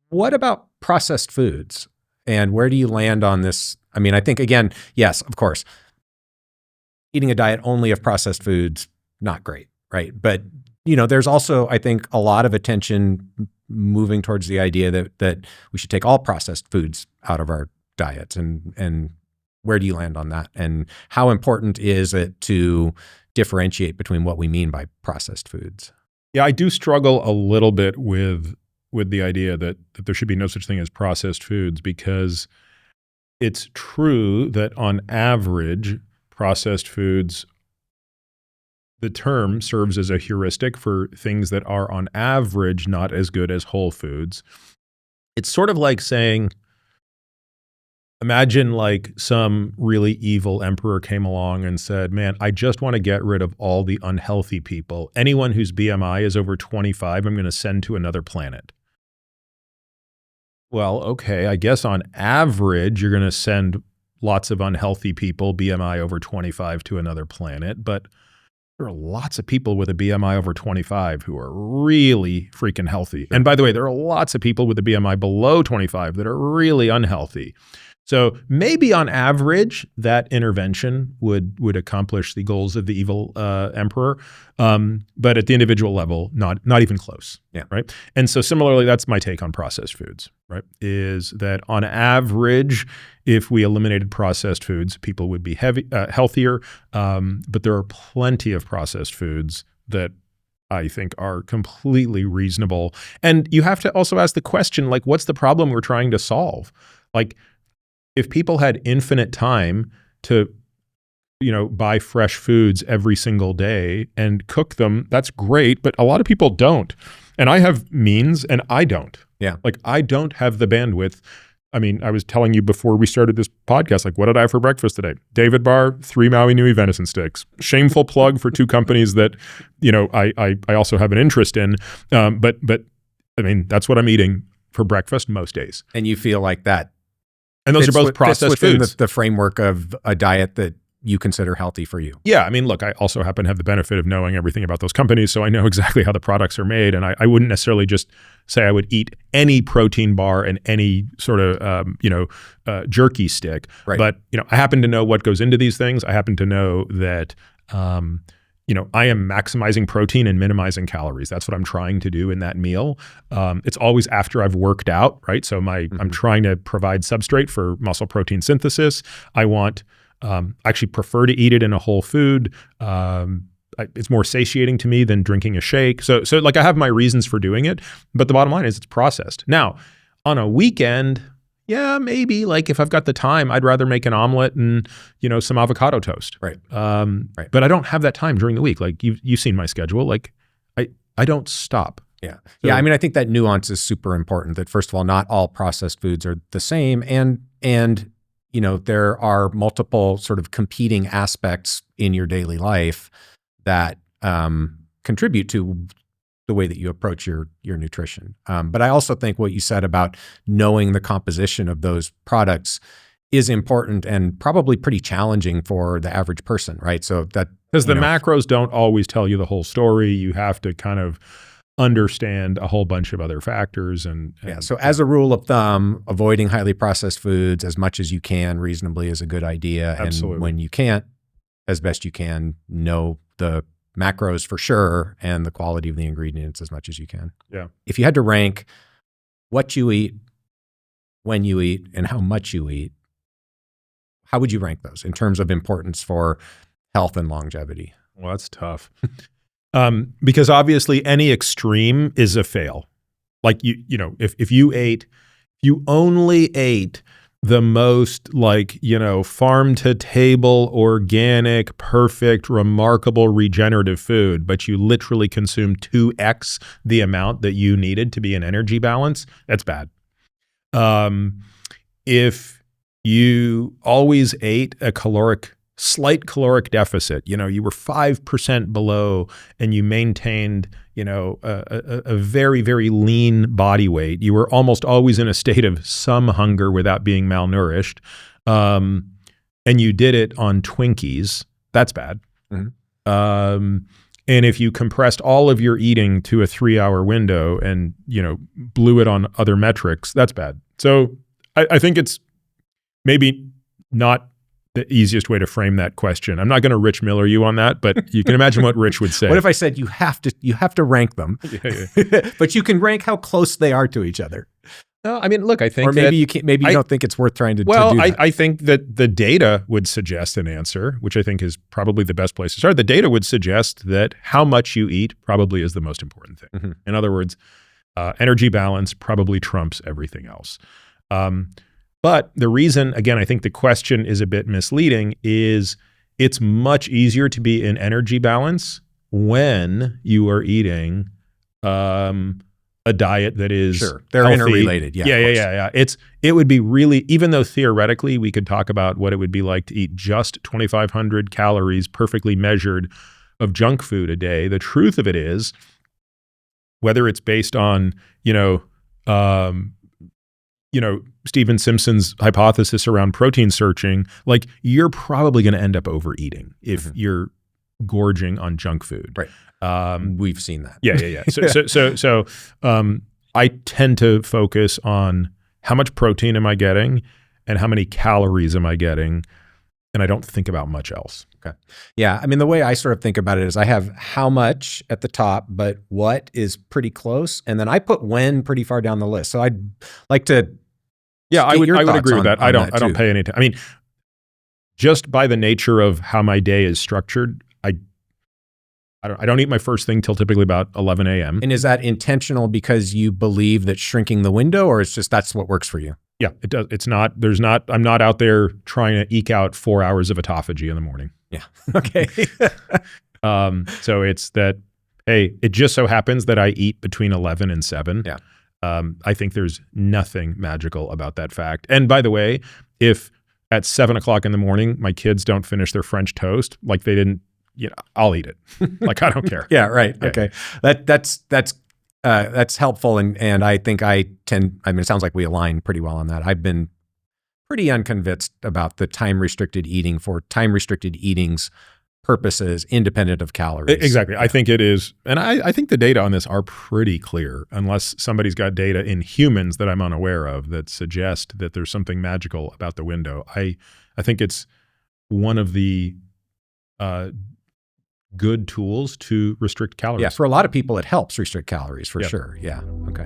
What about processed foods? And where do you land on this? I mean, I think, again, yes, of course, eating a diet only of processed foods, not great, right? But, there's also, I think, a lot of attention moving towards the idea that we should take all processed foods out of our diets. And where do you land on that? And how important is it to differentiate between what we mean by processed foods? Yeah, I do struggle a little bit with the idea that there should be no such thing as processed foods, because it's true that on average, processed foods, the term serves as a heuristic for things that are on average not as good as whole foods. It's sort of like saying, imagine like some really evil emperor came along and said, man, I just want to get rid of all the unhealthy people. Anyone whose BMI is over 25, I'm going to send to another planet. Well, okay, I guess on average, you're going to send lots of unhealthy people, BMI over 25, to another planet. But there are lots of people with a BMI over 25 who are really freaking healthy. And by the way, there are lots of people with a BMI below 25 that are really unhealthy. So maybe on average, that intervention would accomplish the goals of the evil emperor, but at the individual level, not even close. Yeah. Right. And so similarly, that's my take on processed foods. Right, is that on average, if we eliminated processed foods, people would be healthier. But there are plenty of processed foods that I think are completely reasonable. And you have to also ask the question, like, what's the problem we're trying to solve? Like, if people had infinite time to, buy fresh foods every single day and cook them, that's great. But a lot of people don't. And I have means and I don't. Yeah. Like, I don't have the bandwidth. I mean, I was telling you before we started this podcast, like, what did I have for breakfast today? David Bar, 3 Maui Nui venison sticks. Shameful plug for 2 companies that, I also have an interest in. But I mean, that's what I'm eating for breakfast most days. And you feel like that. And those are both processed foods. The framework of a diet that you consider healthy for you. Yeah. I mean, look, I also happen to have the benefit of knowing everything about those companies. So I know exactly how the products are made. And I wouldn't necessarily just say I would eat any protein bar and any sort of, jerky stick. Right. But, I happen to know what goes into these things. I happen to know that, I am maximizing protein and minimizing calories. That's what I'm trying to do in that meal. It's always after I've worked out, right? So I'm trying to provide substrate for muscle protein synthesis. I want, actually prefer to eat it in a whole food. It's more satiating to me than drinking a shake. So like, I have my reasons for doing it, but the bottom line is it's processed. Now, on a weekend, yeah, maybe like if I've got the time, I'd rather make an omelet and, some avocado toast. Right. Right. But I don't have that time during the week. Like you've seen my schedule. Like I don't stop. Yeah. Yeah. I mean, I think that nuance is super important, that first of all, not all processed foods are the same. And there are multiple sort of competing aspects in your daily life that contribute to the way that you approach your nutrition. But I also think what you said about knowing the composition of those products is important and probably pretty challenging for the average person, right? So that because the macros don't always tell you the whole story. You have to kind of understand a whole bunch of other factors. And so as a rule of thumb, avoiding highly processed foods as much as you can reasonably is a good idea. Absolutely. And when you can't, as best you can, know the macros for sure and the quality of the ingredients as much as you can. Yeah. If you had to rank what you eat, when you eat, and how much you eat, how would you rank those in terms of importance for health and longevity? Well, that's tough. Because obviously any extreme is a fail. Like if you only ate the most farm to table, organic, perfect, remarkable regenerative food, but you literally consumed 2x the amount that you needed to be in energy balance, that's bad. If you always ate a slight caloric deficit, you were 5% below and you maintained, a very, very lean body weight. You were almost always in a state of some hunger without being malnourished. And you did it on Twinkies. That's bad. Mm-hmm. And if you compressed all of your eating to a 3-hour window and, blew it on other metrics, that's bad. So I think it's maybe not the easiest way to frame that question. I'm not going to Rich Miller you on that, but you can imagine what Rich would say. What if I said you have to rank them, but you can rank how close they are to each other? No, I mean, look, I think, or maybe you can't. Maybe you don't think it's worth trying to. Well, to do that. I think that the data would suggest an answer, which I think is probably the best place to start. The data would suggest that how much you eat probably is the most important thing. Mm-hmm. In other words, energy balance probably trumps everything else. But the reason, again, I think the question is a bit misleading is it's much easier to be in energy balance when you are eating a diet that is they're healthy. interrelated. Yeah. It would be really, even though theoretically we could talk about what it would be like to eat just 2,500 calories perfectly measured of junk food a day. The truth of it is, whether it's based on Stephen Simpson's hypothesis around protein searching, like you're probably going to end up overeating if you're gorging on junk food. Right. We've seen that. Yeah. So I tend to focus on how much protein am I getting and how many calories am I getting, and I don't think about much else. Okay. Yeah. I mean, the way I sort of think about it is I have how much at the top, but what is pretty close, and then I put when pretty far down the list. So I'd like to. Yeah, I would agree with that. I don't pay any attention. I mean, just by the nature of how my day is structured, I don't eat my first thing till typically about 11 a.m. And is that intentional because you believe that shrinking the window, or it's just that's what works for you? Yeah, it does. It's not. I'm not out there trying to eke out 4 hours of autophagy in the morning. Yeah. Okay. So it's that. Hey, it just so happens that I eat between 11 and 7. Yeah. I think there's nothing magical about that fact. And by the way, if at 7 o'clock in the morning my kids don't finish their French toast, like they didn't, I'll eat it. Like I don't care. Yeah. Right. Yeah. Okay. That's helpful, and I think it sounds like we align pretty well on that. I've been pretty unconvinced about the time restricted eating for time restricted eating's purposes, independent of calories. Exactly. Yeah. I think it is. And I think the data on this are pretty clear, unless somebody's got data in humans that I'm unaware of that suggest that there's something magical about the window. I think it's one of the good tools to restrict calories. Yeah, for a lot of people, it helps restrict calories for sure. Yeah. Okay.